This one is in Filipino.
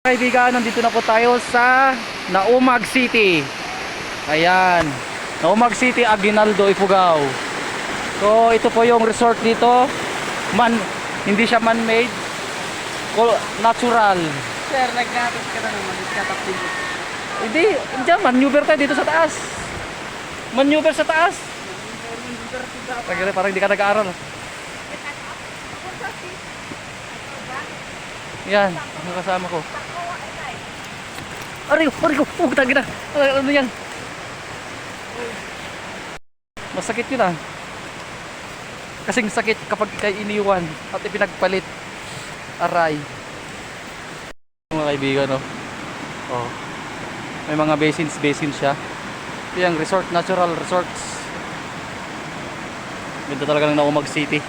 Kaibigan, nandito na po tayo sa Naumag City. Ayan, Naumag City, Aguinaldo, Ifugao. So ito po yung resort dito. Hindi siya man-made, natural. Sir, nagnatas ka na naman, iskatapin mo. Hindi, dyan, maneuver tayo dito sa taas. Maneuver sa taas. Parang hindi ka nag-aaral. Yan, ang kasama ko. Aray ko, huwag tagi na. Ano yan? Masakit yun ah. Kasing sakit kapag kay iniwan at ipinagpalit. Aray. Mga kaibigan, no? Oh. May mga basin siya. Ito yung resort, natural resorts. Ganda talaga ng Naumag City.